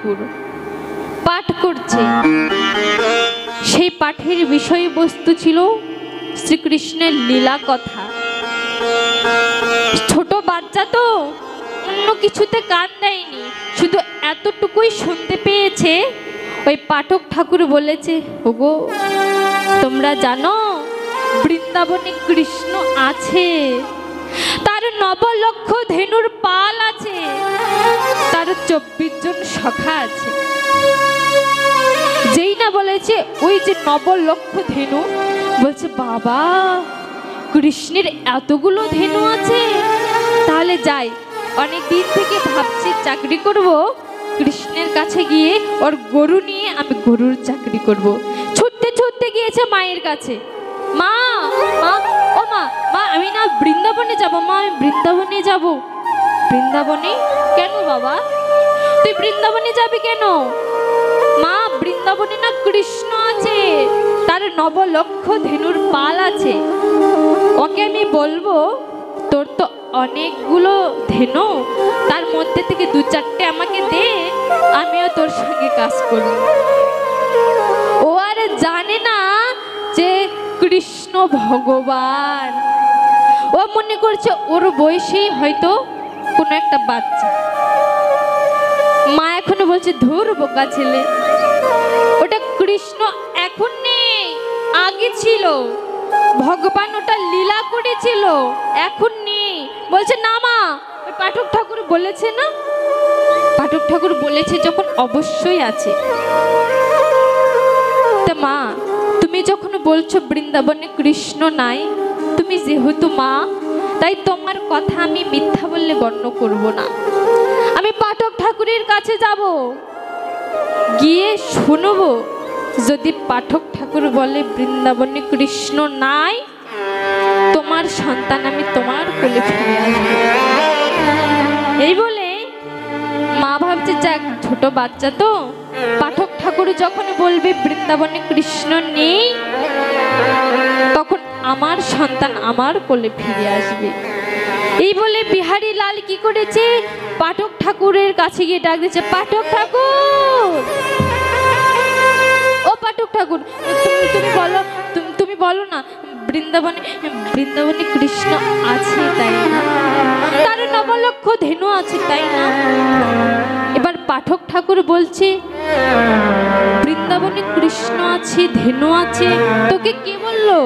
ঠাকুর পাঠ করছে। সেই পাঠের বিষয়বস্তু ছিল শ্রীকৃষ্ণের লীলা কথা। ছোট বাচ্চা তো অন্য কিছুতে কান দেয়নি, শুধু এতটুকুই শুনতে পেয়েছে। ওই পাঠক ঠাকুর বলেছে, ওগো তোমরা জানো বৃন্দাবনে কৃষ্ণ আছে, তার 9 লক্ষ ধেনুর পাল আছে, তার 24 জন সখা আছে। যেই না বলেছে ওই যে 9 লক্ষ ধেনু, বলছে বাবা কৃষ্ণের এতগুলো ধেনু আছে, তাহলে যাই, অনেক দিন থেকে ভাবছি চাকরি করব, কৃষ্ণের কাছে গিয়ে ওর গরু নিয়ে আমি গরুর চাকরি করব। ছুটতে ছুটতে গিয়েছে মায়ের কাছে, মা মা ও মা মা আমি না বৃন্দাবনে যাব, মা আমি বৃন্দাবনে যাব। বৃন্দাবনে কেন বাবা, তুই বৃন্দাবনে যাবি কেন? মা বৃন্দাবনে না কৃষ্ণ আছে, তার 9 লক্ষ ধেনুর পাল আছে, ওকে আমি বলবো তোর তো অনেকগুলো ধেনু, তার মধ্যে থেকে 2-4টে আমাকে দে, আমিও তোর সঙ্গে কাজ করব। ও আর জানে না যে কৃষ্ণ ভগবান, ও মনে করছে ওর বয়সেই হয়তো কোনো একটা বাচ্চা। মা এখনো বলছে ধুর বোকা ছেলে, ওটা কৃষ্ণ এখন নেই, আগে ছিল, ভগবান ওটা লীলা করেছিল, এখন নেই। বলছে না মা, ওই পাঠক ঠাকুর বলেছে না, পাঠক ঠাকুর বলেছে যখন অবশ্যই আছে। তা মা তুমি যখন বলছো বৃন্দাবনে কৃষ্ণ নাই, তুমি যেহেতু মা, তাই তোমার কথা আমি মিথ্যা বললে গণ্য করব না। আমি পাঠক ঠাকুরের কাছে যাব, গিয়ে শুনবো, যদি পাঠক ঠাকুর বলে বৃন্দাবনে কৃষ্ণ নাই, তোমার সন্তান আমি তোমার কোলে ফিরে আসবো। এই বলে মা ভাবছে যাক ছোট বাচ্চা তো, পাঠক ঠাকুর যখন বলবে বৃন্দাবনে কৃষ্ণ নেই, তখন আমার সন্তান আমার কোলে ফিরে আসবে। এই বলে বিহারী লাল কি করেছে, পাঠক ঠাকুরের কাছে গিয়ে ডাক দিয়েছে, পাঠক ঠাকুর, ও পাঠক ঠাকুর, তুমি বলো না বৃন্দাবনে কৃষ্ণ আছে তাই না, তার 9 লক্ষ ধেনু আছে তাই না? এবার পাঠক ঠাকুর বলছে, বৃন্দাবনে কৃষ্ণ আছে, ধেনু আছে, তোকে কে বললো?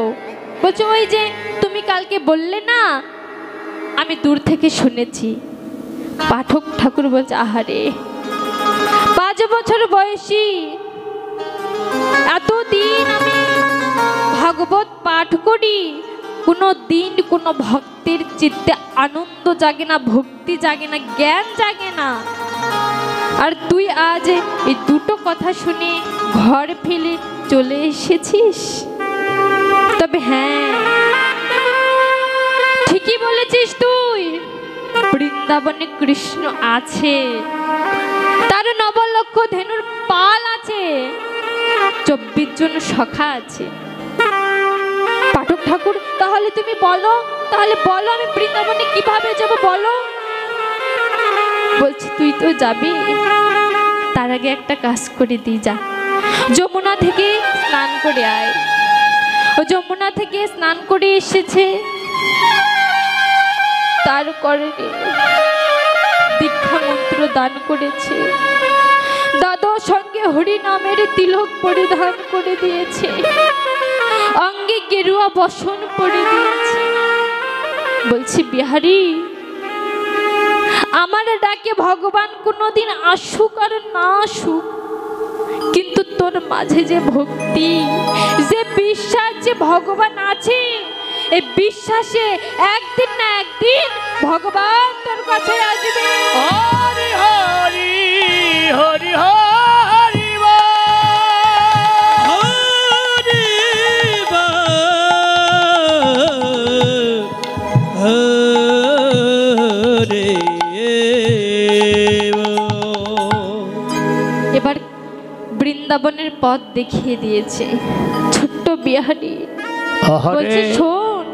বলছে ওই যে তুমি কালকে বললে না, আমি দূর থেকে শুনেছি। পাঠক ঠাকুর বলছে, আহারে 5 বছর বয়সী, এতদিন আমি ভাগবত পাঠ করি, কোনো দিন কোনো ভক্তের চিত্তে আনন্দ জাগে না, ভক্তি জাগে না, জ্ঞান জাগে না, আর তুই আজ এই 2টো কথা শুনে ঘর ফেলে চলে এসেছিস। তবে হ্যাঁ ঠিকই বলেছিস তুই, বৃন্দাবনে কৃষ্ণ আছে, তার 9 লক্ষ ধেনুর পাল আছে, 24 জন সখা আছে। পাঠক ঠাকুর তাহলে তুমি বলো, তাহলে বলো আমি বৃন্দাবনে কিভাবে যাব বলো। বলছি তুই তো যাবি, তার আগে একটা কাজ করে দি, যা যমুনা থেকে স্নান করে আয়। ও যমুনা থেকে স্নান করে এসেছে, তার করণে দীক্ষা মন্ত্র দান করেছে, দাদার সঙ্গে হরি নামের তিলক পরিধান করে দিয়েছে, অঙ্গে গেরুয়া বসন পরে দিয়েছে। বলছি বিহারী, আমার ডাকে ভগবান কোনোদিন আসুক আর না আসুক, কিন্তু তোর মাঝে যে ভক্তি, যে বিশ্বাস যে ভগবান আছে, এই বিশ্বাসে একদিন না একদিন ভগবান তোর কাছে আসবে। হরি হরি হরি হরি এবার বৃন্দাবনের পথ দেখিয়ে দিয়েছে ছোট্ট বিহারী। বলছে শোন,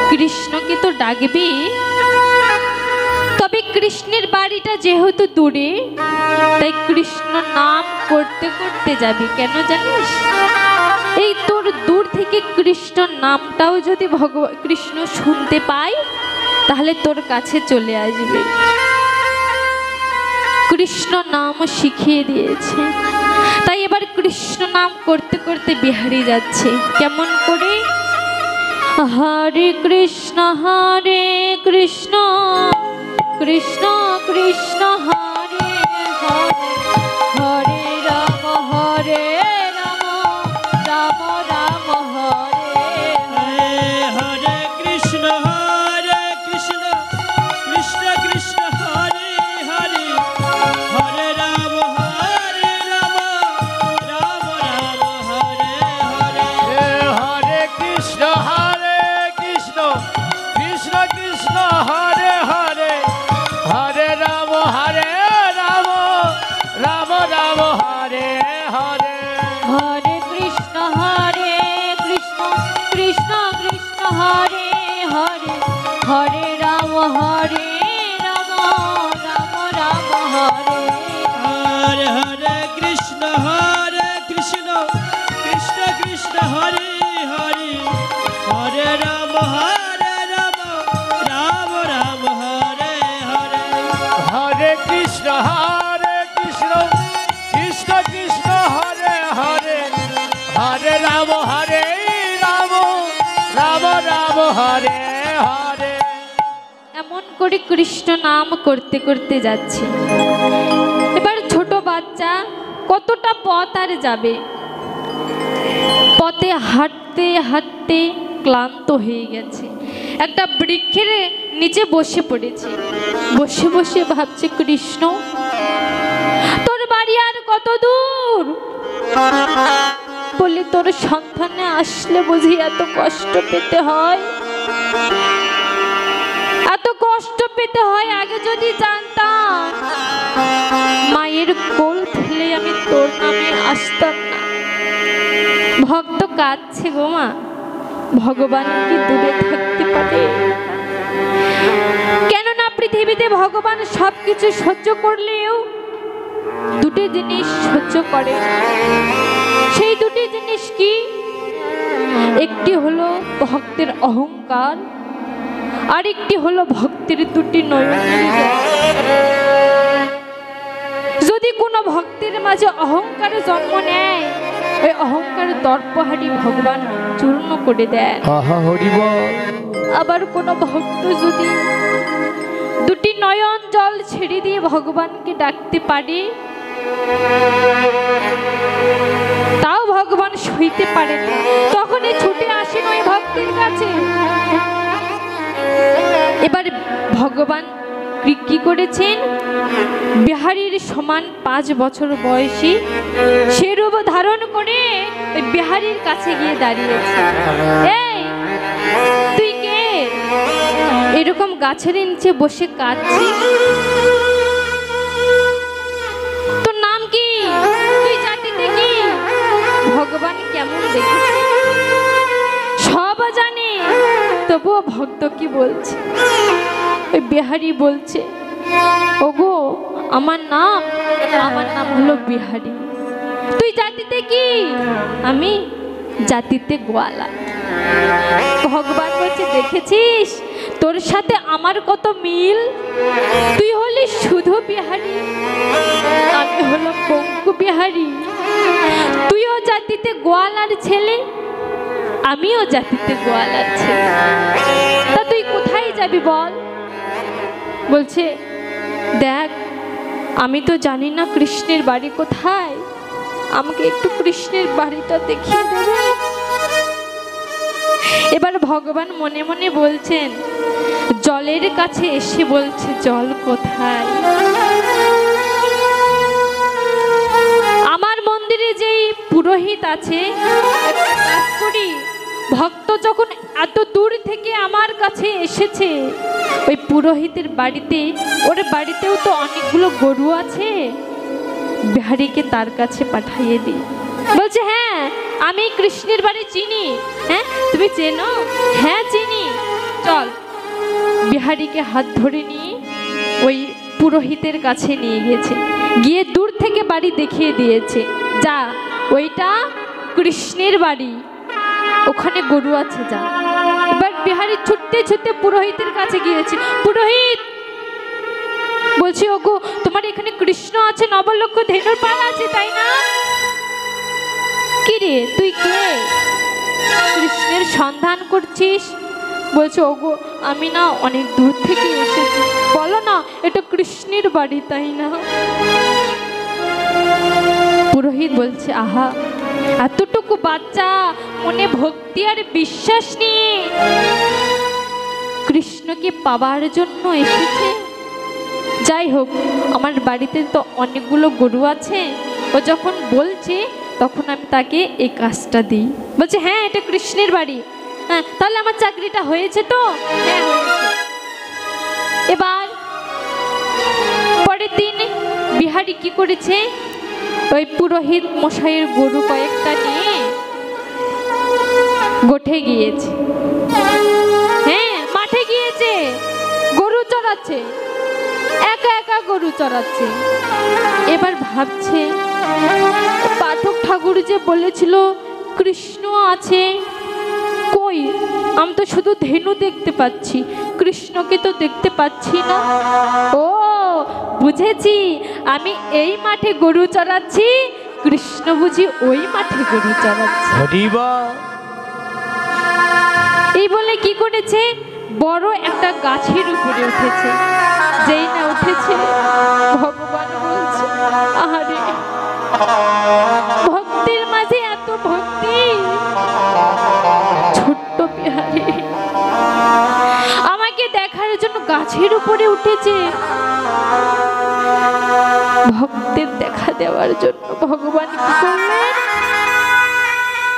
কৃষ্ণকে তো ডাকবি, তবে ওই কৃষ্ণের বাড়িটা যেহেতু দূরে, তাই কৃষ্ণ নাম করতে করতে যাবি। কেন জানিস? এই তোর দূর থেকে কৃষ্ণ নামটাও যদি ভগবান কৃষ্ণ শুনতে পায়, তাহলে তোর কাছে চলে আসবে। কৃষ্ণ নাম শিখিয়ে দিয়েছে, তাই এবার কৃষ্ণ নাম করতে করতে বিহারি যাচ্ছে। কেমন করে? হরে কৃষ্ণ কৃষ্ণ কৃষ্ণ হরে হরে, হরে রাম রাম রাম হরে হরে। হরে কৃষ্ণ কৃষ্ণ কৃষ্ণ হরে হরে, হরে রাম রাম রাম হরে হরে। হরে কৃষ্ণ কৃষ্ণ কৃষ্ণ হরে হরে, হরে রাম রাম রাম হরে হরে। হরে কৃষ্ণ কৃষ্ণ কৃষ্ণ হরে হরে, হরে রাম রাম রাম হরে। হরে হরে কৃষ্ণ কৃষ্ণ কৃষ্ণ হরে হরে, হরে রাম রাম রাম হরে হরে। হরে কৃষ্ণ কৃষ্ণ কৃষ্ণ হরে হরে, হরে রাম রাম হরে হরে। এমন করে কৃষ্ণ নাম করতে করতে যাচ্ছে। এবার ছোট বাচ্চা কতটা পথ আর যাবে, পথে হাঁটতে হাঁটতে ক্লান্ত হয়ে গেছে। একটা বৃক্ষের নিচে বসে পড়েছে, বসে বসে ভাবছে, কৃষ্ণ তোর বাড়ি আর কত দূর? বলে, তোর সন্তানে আসলে বুঝি এত কষ্ট পেতে হয়, এত কষ্ট পেতে হয়। আগে যদি জানতাম, মায়ের কোল ফেলে আমি তোর নামে আসতাম না। ভক্ত কাঁদছে গো মা, ভগবান কি দূরে থাকতে পারে? কেননা পৃথিবীতে ভগবান সবকিছু সহ্য করলেও দুটি জিনিস সহ্য করে। সেই দুটি জিনিস কি? একটি হলো ভক্তের অহংকার, আর একটি হলো ভক্তের দুটি নয়নের জল। যদি কোনো ভক্তের মাঝে অহংকারে জন্ম নেয়, ওই অহংকার দর্পহারি ভগবান চূর্ণ করে দেন। আবার কোনো ভক্ত যদি দুটি নয়ন জল ছেড়ে দিয়ে ভগবানকে ডাকতে পারে, তাও ভগবান সইতে পারেন, তখনই ছুটে আসেন ওই ভক্তের কাছে। এবার ভগবান কি করেছেন? বিহারীর সমান 5 বছর বয়সী সে রূপ ধারণ করে ওই বিহারীর কাছে গিয়ে দাঁড়িয়েছে। এই তুই কে? এরকম গাছের নিচে বসে কাঁদছিস, তোর নাম কি? তুই জাতিতে কি? ভগবান কেমন দেখেছে সব জানে, তবুও ভক্ত কি বলছে? ওই বিহারী বলছে, ওগো আমার নাম হলো বিহারী। তুই জাতিতে কি? আমি জাতিতে গোয়ালা। ভগবান বলছে, দেখেছিস তোর সাথে আমার কত মিল? তুই হলি শুধু বিহারী, আমি হলো পঙ্কু বিহারী। তুইও জাতিতে গোয়ালার ছেলে, আমিও জাতিতে গোয়ালার ছেলে। তা তুই কোথায় যাবি বল? বলছে, দেখ আমি তো জানি না কৃষ্ণের বাড়ি কোথায়, আমাকে একটু কৃষ্ণের বাড়িটা দেখিয়ে দেবে? এবার ভগবান মনে মনে বলছেন, জলের কাছে এসে বলছে, জল কোথায়? আমার মন্দিরে যেই পুরোহিত আছে, একটা কাজ করি, ভক্ত যখন এত দূর থেকে আমার কাছে এসেছে, ওই পুরোহিতের বাড়িতে, ওর বাড়িতেও তো অনেকগুলো গরু আছে, বিহারীকে তার কাছে পাঠিয়ে দিই। বলছে, হ্যাঁ আমি কৃষ্ণের বাড়ি চিনি। হ্যাঁ তুমি চেনো? হ্যাঁ চিনি, চল। বিহারীকে হাত ধরে নিয়ে ওই পুরোহিতের কাছে নিয়ে গেছে, গিয়ে দূর থেকে বাড়ি দেখিয়ে দিয়েছে, যা ওইটা কৃষ্ণের বাড়ি, ওখানে গরু আছে, যা। এবার বিহারী ছুটতে ছুটতে পুরোহিতের কাছে গিয়েছে। পুরোহিত বলছি, ওগো তোমার এখানে কৃষ্ণ আছে, নবলক্ষ ধেনুর পাল আছে, তাই না? কি রে, তুই কে? কৃষ্ণের সন্ধান করছিস? বলছে, ওগো আমি না অনেক দূর থেকে এসেছি। বলো না, এটা কৃষ্ণের বাড়ি, তাই না? পুরোহিত বলছে, আহা, এতটুকু বাচ্চা মনে ভক্তি আর বিশ্বাস নিয়ে কৃষ্ণকে পাবার জন্য এসেছে। যাই হোক, আমার বাড়িতে তো অনেকগুলো গরু আছে, ও যখন বলছে তখন আমি তাকে এই কাজটা দিই। বলছে, হ্যাঁ এটা কৃষ্ণের বাড়ি। হ্যাঁ, তাহলে আমার চাকরিটা হয়েছে তো? হ্যাঁ হয়েছে। এবার পরের দিন বিহারী কি করেছে, ওই পুরোহিত মশাইয়ের গরু কয়েকটা নিয়ে গোঠে গিয়েছে। হ্যাঁ, মাঠে গিয়েছে, গরু চড়াচ্ছে, একা একা গরু চড়াচ্ছে। এবার ভাবছে, পাঠক ঠাকুর যে বলেছিল কৃষ্ণ আছে, কই? আমি তো শুধু ধেনু দেখতে পাচ্ছি, কৃষ্ণকে তো দেখতে পাচ্ছি না। ও বুঝেছি, আমি এই মাঠে গরু চড়াচ্ছি, কৃষ্ণ বুঝি ওই মাঠে গরু চড়াচ্ছে। এই বলে কি করেছে, বড় একটা গাছের উপরে উঠেছে। যেই না উঠেছে, ভগবান বলছে, আহারে ভক্তির মাঝে এত ভক্তি। ছোট্ট বিহারী আমাকে দেখার জন্য গাছের উপরে উঠেছে, ভক্তের দেখা দেওয়ার জন্য ভগবান কি করলেন,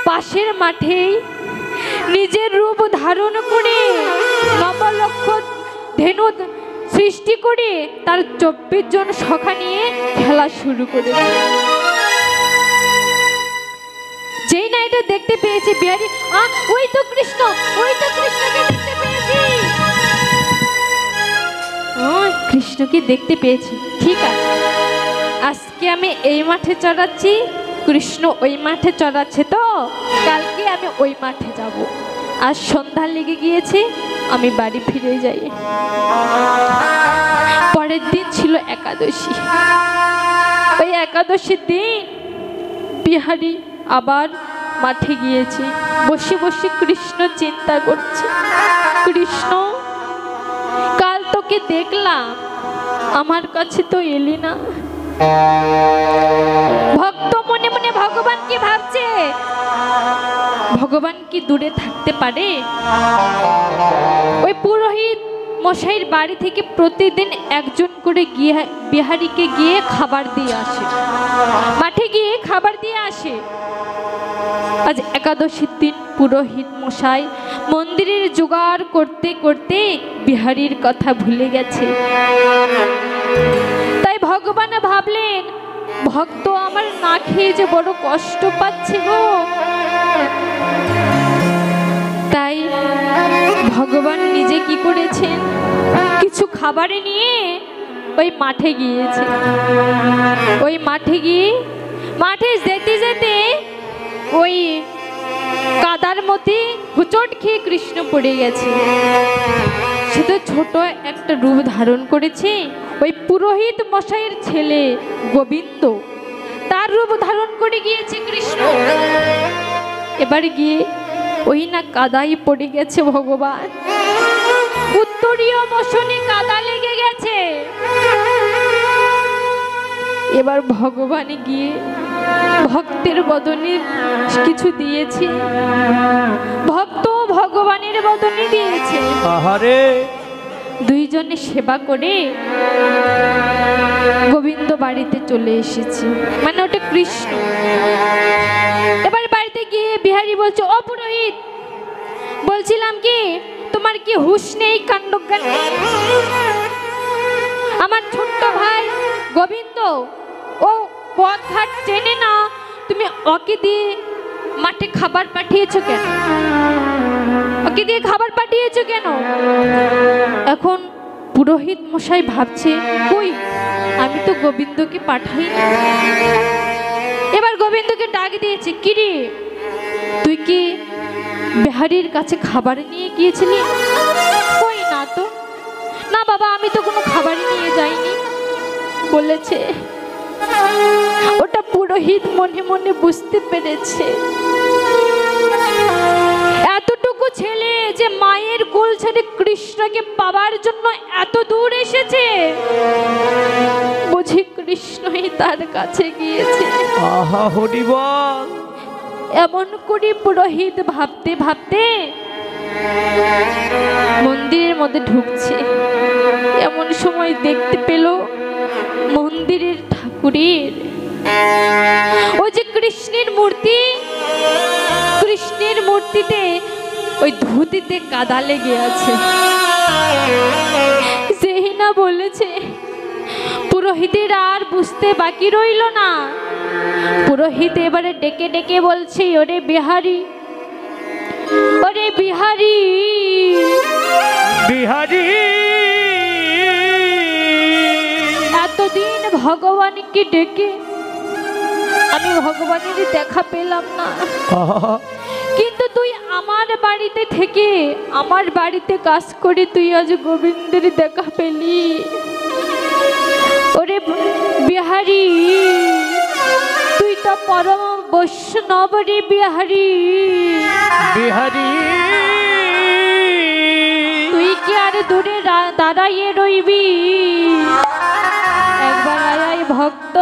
পাশের মাঠেই নিজের রূপ ধারণ করে নবলক্ষ ধেনু সৃষ্টি করে তার 24 জন সখা নিয়ে খেলা শুরু করেছে। যেই না এটা দেখতে পেয়েছে বিহারী, ওই তো কৃষ্ণ, ওই তো কৃষ্ণকে দেখতে পেয়েছি, কৃষ্ণকে দেখতে পেয়েছি, ঠিক আছে, আজকে আমি এই মাঠে চড়াচ্ছি, কৃষ্ণ ওই মাঠে চড়াচ্ছে, তো কালকে আমি ওই মাঠে যাব। আজ সন্ধ্যা লেগে গিয়েছে, আমি বাড়ি ফিরে যাই। পরের দিন ছিল একাদশী। ওই একাদশীর দিন বিহারী আবার মাঠে গিয়েছে, বসে বসে কৃষ্ণ চিন্তা করছে, কৃষ্ণ কাল তোকে দেখলাম, আমার কাছে তো এলি না। ভক্ত মনে মনে ভগবান কি ভাবছে, ভগবান কি দূরে থাকতে পারে? ওই পুরোহিত মশাইয়ের বাড়ি থেকে প্রতিদিন একজন করে গিয়ে বিহারীকে গিয়ে খাবার দিয়ে আসে, মাঠে গিয়ে খাবার দিয়ে আসে। আজ একাদশীর দিন পুরোহিত মশাই মন্দিরের জোগাড় করতে করতে বিহারীর কথা ভুলে গেছে। তাই ভগবান ভাবলেন, ভক্ত আমার না খেয়ে যে বড় কষ্ট পাচ্ছে গো। তাই ভগবান নিজে কি করেছেন, কিছু খাবারে নিয়ে ওই মাঠে গিয়েছে। ওই মাঠে গিয়ে মাঠে যেতে যেতে ওই কাদার মধ্যে হোঁচট খেয়ে কৃষ্ণ পড়ে গেছে। সে তো ছোট একটা রূপ ধারণ করেছে, ওই পুরোহিত মশাইয়ের ছেলে গোবিন্দ, তার রূপ ধারণ করে গিয়েছে কৃষ্ণ। এবার গিয়ে ওই না কাদাই পড়ে গেছে ভগবান, উত্তরীয় বসনে কাদা লেগে গেছে। এবার ভগবান গিয়ে ভক্তের বদনে কিছু দিয়েছে, ভক্ত ভগবানের বদনে দিয়েছে। দুইজনে সেবা করে গোবিন্দ বাড়িতে চলে এসেছে, মানে ওটা কৃষ্ণ। এবার বাড়িতে গিয়ে বিহারী বলছে, ও পুরোহিত, বলছিলাম কি তোমার কি হুঁশ নেই, কাণ্ডজ্ঞান নেই? আমার ছোট্ট ভাই গোবিন্দ ও পথ ঘাট চেনে না, তুমি ওকে দিয়ে মাঠে খাবার পাঠিয়েছো কেন? ওকে দিয়ে খাবার পাঠিয়েছো কেন? এখন পুরোহিত মশাই ভাবছে, কই আমি তো গোবিন্দকে পাঠাই। এবার গোবিন্দকে ডাক দিয়েছে, কিরে তুই কি বিহারীর কাছে খাবার নিয়ে গিয়েছিলি? কই না তো। না বাবা, আমি তো কোনো খাবারই নিয়ে যাইনি। বলেছে ওটা পুরোহিত মনে মনে বুঝতে পেরেছে এতটুকু ছেলে যে মায়ের কোল ছেড়ে কৃষ্ণকে পাবার জন্য এত দূর এসেছে, বুঝি কৃষ্ণই তার কাছে গিয়েছে। আহা হরি বল। এমন করে পুরোহিত ভাবতে ভাবতে মন্দিরের মধ্যে ঢুকছে। এমন সময় দেখতে পেল মন্দিরের ঠাকুরের ওই যে কৃষ্ণের মূর্তি, কৃষ্ণের মূর্তিতে ওই ধুতিতে কাদা লেগে আছে। সেই না বলেছে, পুরোহিতের আর বুঝতে বাকি রইল না। পুরোহিত এবারে ডেকে ডেকে বলছে, ওরে বিহারী, ওরে বিহারী, বিহারী এতদিন ভগবানকে ডেকে আমি ভগবানের দেখা পেলাম না, কিন্তু তুই আমার বাড়িতে থেকে আমার বাড়িতে কাজ করে তুই আজ গোবিন্দের দেখা পেলি। ওরে বিহারী, তুই তো পরম বৈষ্ণব রে বিহারী। বিহারী তুই কি আর দূরে দাঁড়াইয়ে রইবি? একবার আয় ভক্ত।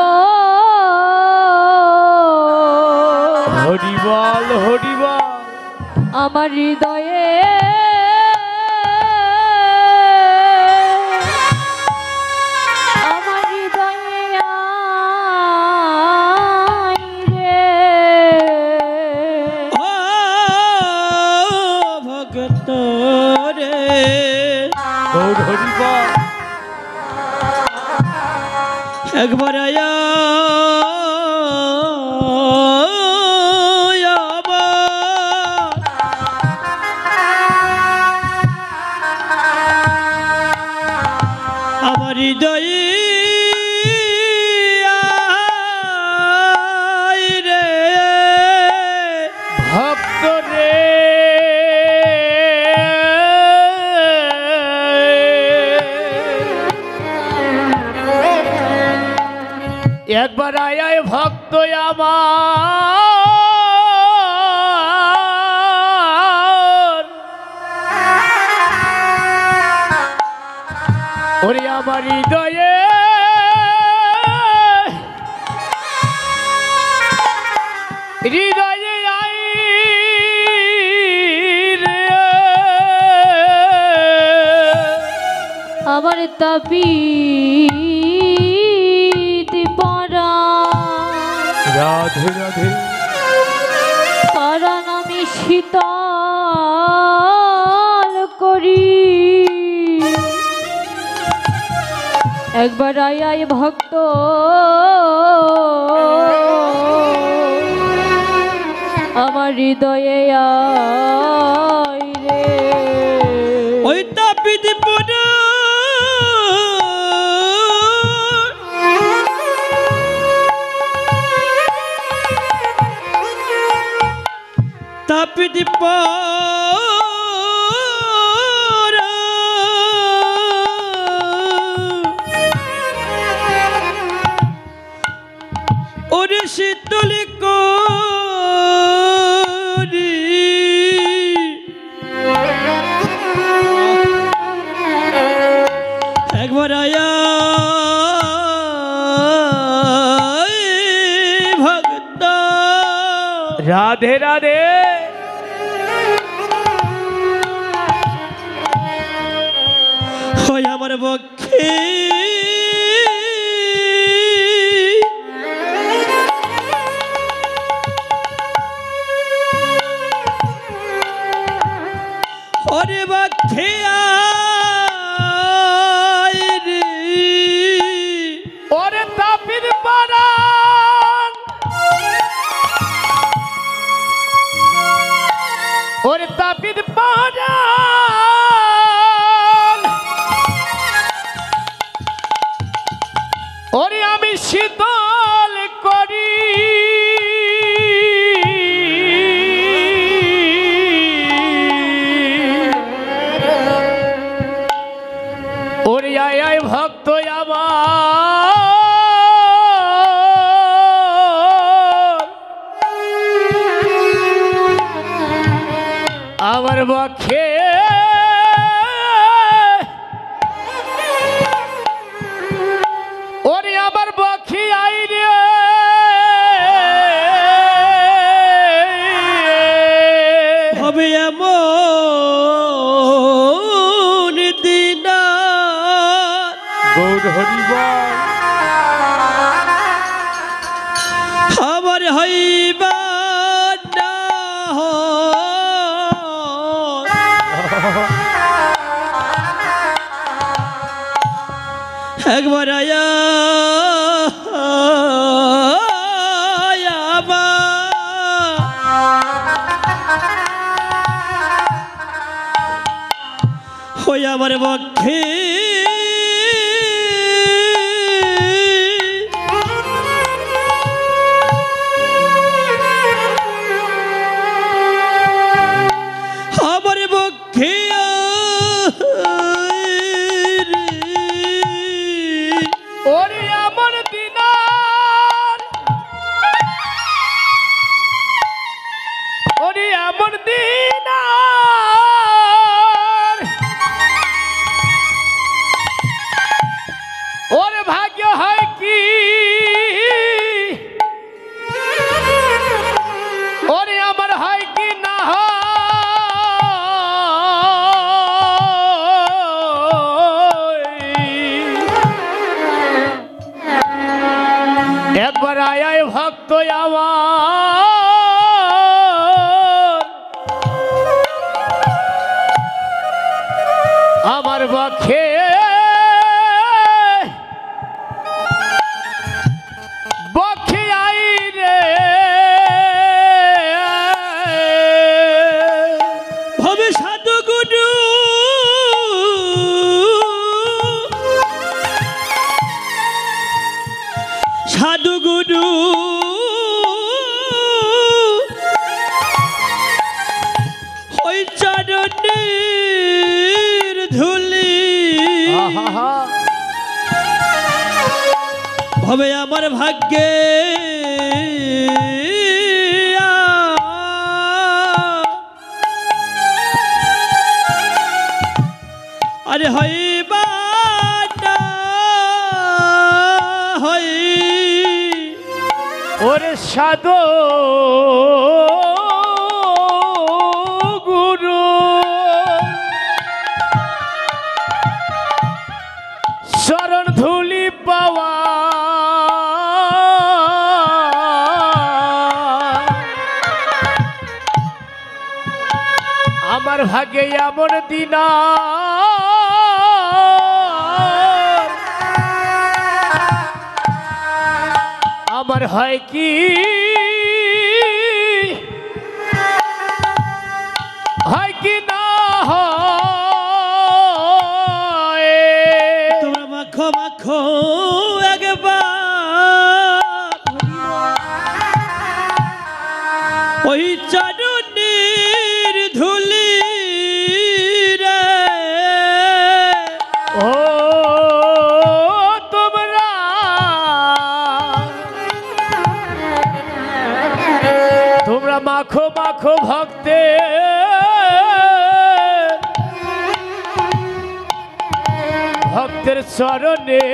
হরি বল, হরি বল। আমার হৃদয়ে আমার হৃদয়ে আয় রে ও ভক্ত রে, গৌর হরি বল। একবার আয়া আমার হৃদয়ে আয় রে ভক্ত রে, একবার আয় আয় ভক্ত আমার, ওরে আমার হৃদয়ে হৃদয়ে আই রে, আমার তাপিত পরা রাধে রাধে। পরাণ আমি শীতল করি। একবার আয় আয় ভক্ত, আমার হৃদয়ে আয় রে। ওই তাপিত পরা তাপিত পরা ওরে শীতল করি একবার আয়া ভক্ত। রাধে রাধে। হয় আমার পক্ষে ওরে পক্ষে আয় রে, ওরে তাপির পরাণ, ওরে তাপির পরাণ, আমার বক্ষে ওরে আমার বক্ষে আই রে হবে এমন দিন গৌর হরিবল আমার হইবা না একবার আয়া হই আমার পক্ষে আমার পক্ষে ওরে আমার দিনার ওরে আমার দিনার ওরে ভাগ্য হয় কি ওরে আমার হয় কি না একবার আয় ভক্ত আমার বক্ষে বক্ষে আই রে ভবে সাধু গুরু সাধু গুরু ওই চরণের ধুলি ভবে আমার ভাগ্যে আরে হইবা না হই ওরে সাধু গুরু শরণ ধুলি পাওয়া আমার ভাগ্যে এমন দিনা আমার হয় কি হয় কি না হয় তোমরা মাখো মাখো একবার ওই চরণের ধুলি রে ও তোমরা তোমরা মাখো মাখো ভক্তে ভক্তের চরণে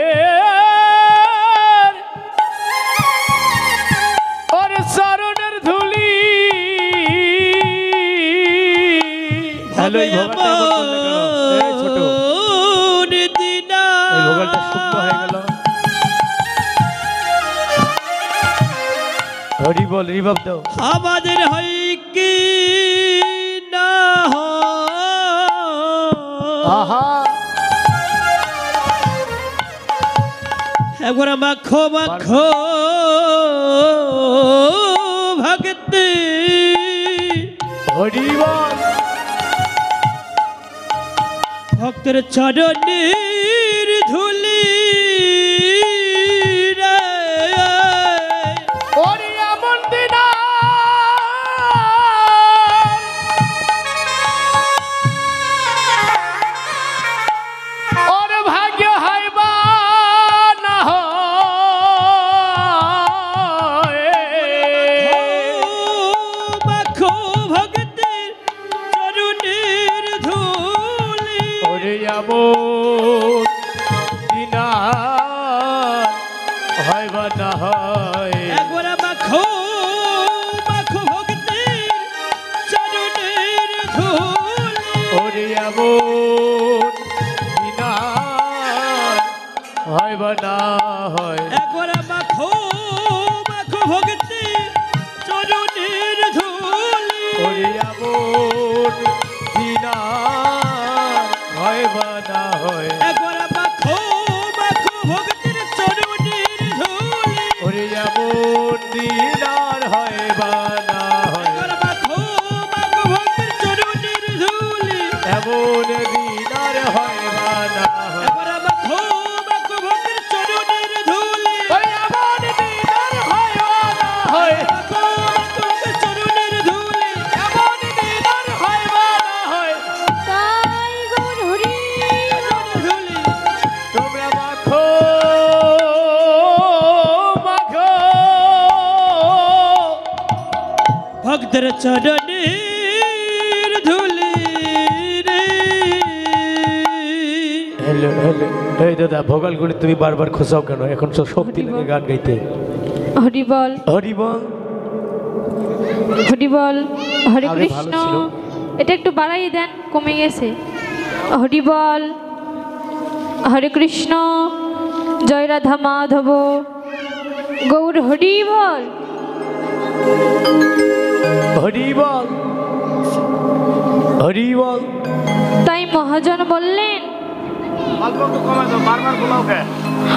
ওরে চরণের ধুলি হ্যালো এই ভোগালটা এই ছোট দিনা এই ভোগালটা শুদ্ধ হয়ে গেল হরি বল রিভাব দাও আমাদের হয় কি না আহা একবার মাখো মাখো ভক্তি হরি বল ভক্তের চরণের ধুলি রে ওরে এমন দিনা ওরে ভাগ্য হইবা না হয় মাখো ভক্তের এমন দিনা হয় বা না হয় একবার মাখো মাখো ভক্তের চরণের ধুলি ওরে এমন দিনা হয় বা না হয় একবার মাখো মাখো ভক্তের চরণের ধুলি ওরে এমন দিনা হয় বা না হয় একবার মাখো মাখো ভক্তের চরণের ধুলি ওরে এমন দিনার হয় বা না হয় একবার মাখো মাখো ভক্তের চরণের ধুলি এমন দিনার হয় বা না হয় একবার মাখো মাখো ভক্তের চরণের ধুলি ওরে এমন দিনার হয় বা না হয় মাখো মাখো ভক্তের চরণের ধুলি এমন দিনার হয় বা না হয় তাই গৌর হরি ধুলি তোমরা মাখো মাখো ভক্তের চরণের ধুলি রে হ্যালো হ্যালো এই দাদা ভোগালগুলি তুমি বারবার খোঁচাও কেন এখন তো শক্তি লাগে গান গাইতে হরি বল হরি বল হরি বল হরে আগে ভালো কৃষ্ণ ছিল। এটা একটু বাড়াই দেন কমে গেছে হরি বল হরে কৃষ্ণ জয় রাধা মাধব গৌর হরি বল হরি বল হরি বল তাই মহাজন বললেন অল্প একটু কমে দাও বারবার বলাও কে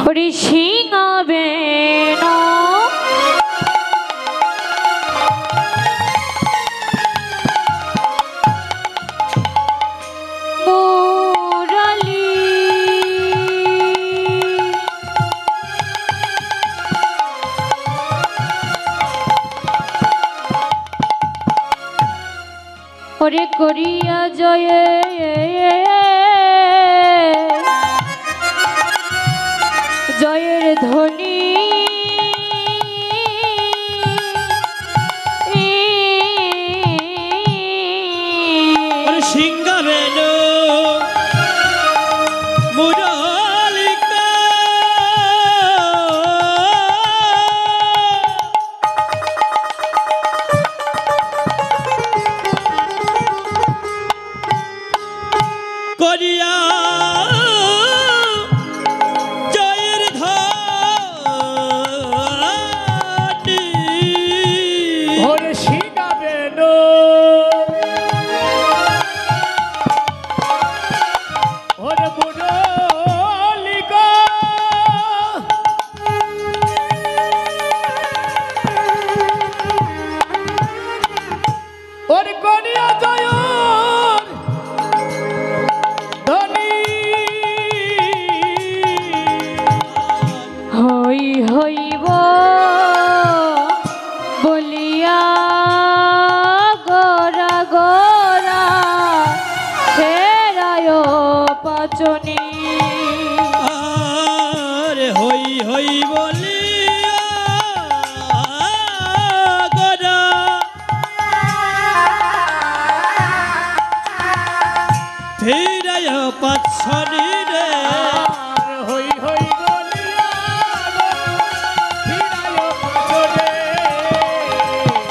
হরি সিংহাবেন মুরালি ওরে করিয়া জয়ে জয়ের ধ্বনি ওরে সিংহাবেন মুরালিকা করিয়া জয়ের ধ্বনি ওরে শিখাবেন ওরে মুরলিকা ওরে করিয়া জয় ধনী হই হইব বলিয়া গোরা গোরা ফেরায় পাচনি আরে হই হই বলিয়া গরা ফিরায় পাছনি রে আর হই হই বলিয়া ফিরায় পাছনে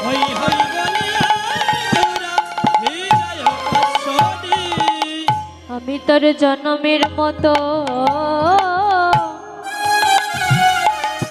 হই হই বলিয়া গরা ফিরায় পাছনি আমি তোর জন্মের মতো